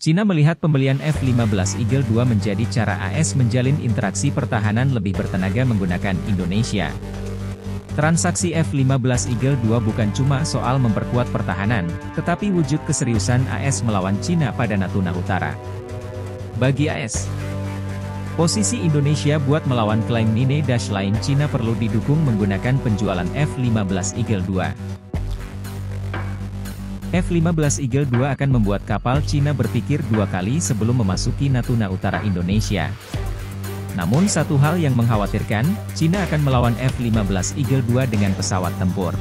Cina melihat pembelian F-15 Eagle II menjadi cara AS menjalin interaksi pertahanan lebih bertenaga menggunakan Indonesia. Transaksi F-15 Eagle II bukan cuma soal memperkuat pertahanan, tetapi wujud keseriusan AS melawan Cina pada Natuna Utara. Bagi AS, posisi Indonesia buat melawan klaim Nine Dash Line Cina perlu didukung menggunakan penjualan F-15 Eagle II. F-15 Eagle II akan membuat kapal Cina berpikir dua kali sebelum memasuki Natuna Utara Indonesia. Namun satu hal yang mengkhawatirkan, Cina akan melawan F-15 Eagle II dengan pesawat tempur.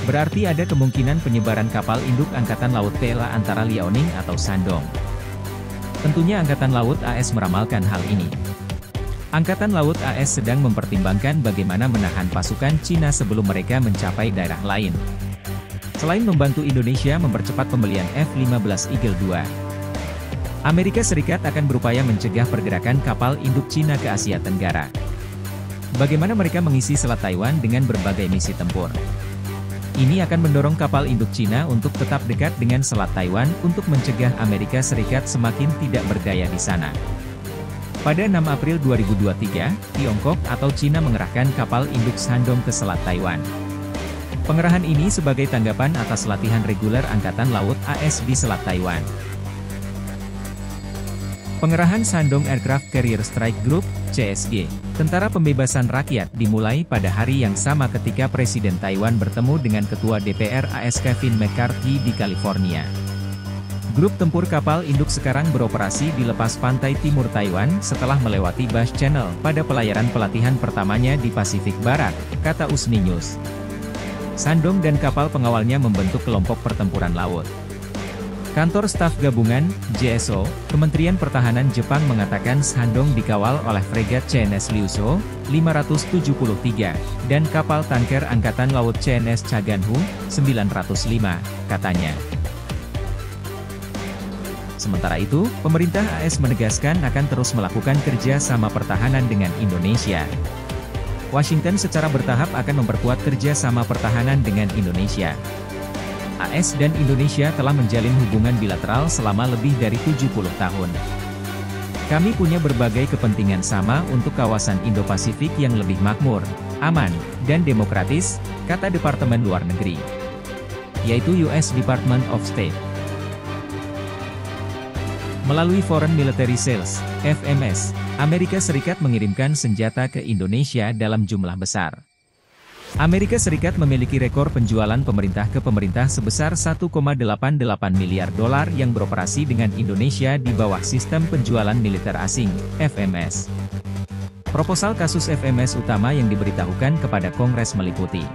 Berarti ada kemungkinan penyebaran kapal induk Angkatan Laut PLA antara Liaoning atau Shandong. Tentunya Angkatan Laut AS meramalkan hal ini. Angkatan Laut AS sedang mempertimbangkan bagaimana menahan pasukan Cina sebelum mereka mencapai daerah lain. Selain membantu Indonesia mempercepat pembelian F-15 Eagle II, Amerika Serikat akan berupaya mencegah pergerakan kapal induk Cina ke Asia Tenggara. Bagaimana mereka mengisi Selat Taiwan dengan berbagai misi tempur. Ini akan mendorong kapal induk Cina untuk tetap dekat dengan Selat Taiwan untuk mencegah Amerika Serikat semakin tidak bergaya di sana. Pada 6 April 2023, Tiongkok atau Cina mengerahkan kapal induk Shandong ke Selat Taiwan. Pengerahan ini sebagai tanggapan atas latihan reguler Angkatan Laut AS di Selat Taiwan. Pengerahan Shandong Aircraft Carrier Strike Group, CSG, Tentara Pembebasan Rakyat dimulai pada hari yang sama ketika Presiden Taiwan bertemu dengan Ketua DPR AS Kevin McCarthy di California. Grup tempur kapal induk sekarang beroperasi di lepas pantai timur Taiwan setelah melewati Bass Channel pada pelayaran pelatihan pertamanya di Pasifik Barat, kata USNI News. Shandong dan kapal pengawalnya membentuk kelompok pertempuran laut. Kantor Staf Gabungan, JSO, Kementerian Pertahanan Jepang mengatakan Shandong dikawal oleh fregat CNS Liuso, 573, dan kapal tanker Angkatan Laut CNS Chaganhu, 905, katanya. Sementara itu, pemerintah AS menegaskan akan terus melakukan kerja sama pertahanan dengan Indonesia. Washington secara bertahap akan memperkuat kerja sama pertahanan dengan Indonesia. AS dan Indonesia telah menjalin hubungan bilateral selama lebih dari 70 tahun. Kami punya berbagai kepentingan sama untuk kawasan Indo-Pasifik yang lebih makmur, aman, dan demokratis, kata Departemen Luar Negeri, yaitu US Department of State. Melalui Foreign Military Sales, FMS, Amerika Serikat mengirimkan senjata ke Indonesia dalam jumlah besar. Amerika Serikat memiliki rekor penjualan pemerintah ke pemerintah sebesar 1,88 miliar dolar yang beroperasi dengan Indonesia di bawah sistem penjualan militer asing, FMS. Proposal kasus FMS utama yang diberitahukan kepada Kongres meliputi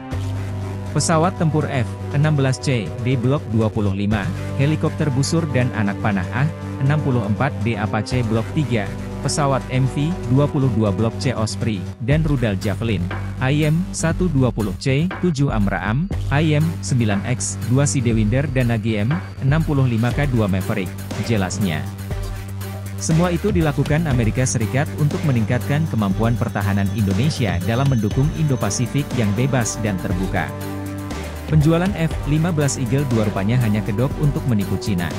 pesawat tempur F-16C D Block 25, helikopter busur dan anak panah AH-64D Apache Block 3, pesawat MV-22 Block C Osprey, dan rudal Javelin, AIM-120C, 7 Amraam, AIM-9X, 2 Sidewinder dan AGM-65K2 Maverick, jelasnya. Semua itu dilakukan Amerika Serikat untuk meningkatkan kemampuan pertahanan Indonesia dalam mendukung Indo-Pasifik yang bebas dan terbuka. Penjualan F-15 Eagle II rupanya hanya kedok untuk menipu Cina.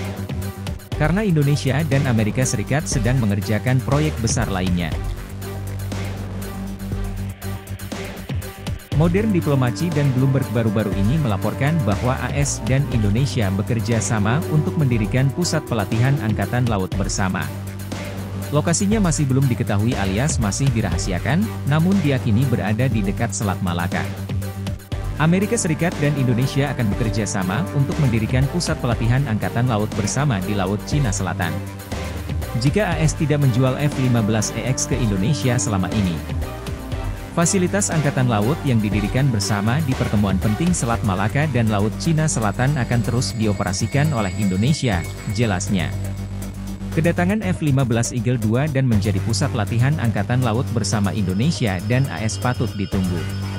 Karena Indonesia dan Amerika Serikat sedang mengerjakan proyek besar lainnya. Modern Diplomacy dan Bloomberg baru-baru ini melaporkan bahwa AS dan Indonesia bekerja sama untuk mendirikan pusat pelatihan Angkatan Laut bersama. Lokasinya masih belum diketahui alias masih dirahasiakan, namun diyakini berada di dekat Selat Malaka. Amerika Serikat dan Indonesia akan bekerja sama untuk mendirikan pusat pelatihan Angkatan Laut bersama di Laut Cina Selatan. Jika AS tidak menjual F-15EX ke Indonesia selama ini, fasilitas Angkatan Laut yang didirikan bersama di pertemuan penting Selat Malaka dan Laut Cina Selatan akan terus dioperasikan oleh Indonesia, jelasnya. Kedatangan F-15 Eagle II dan menjadi pusat latihan Angkatan Laut bersama Indonesia dan AS patut ditunggu.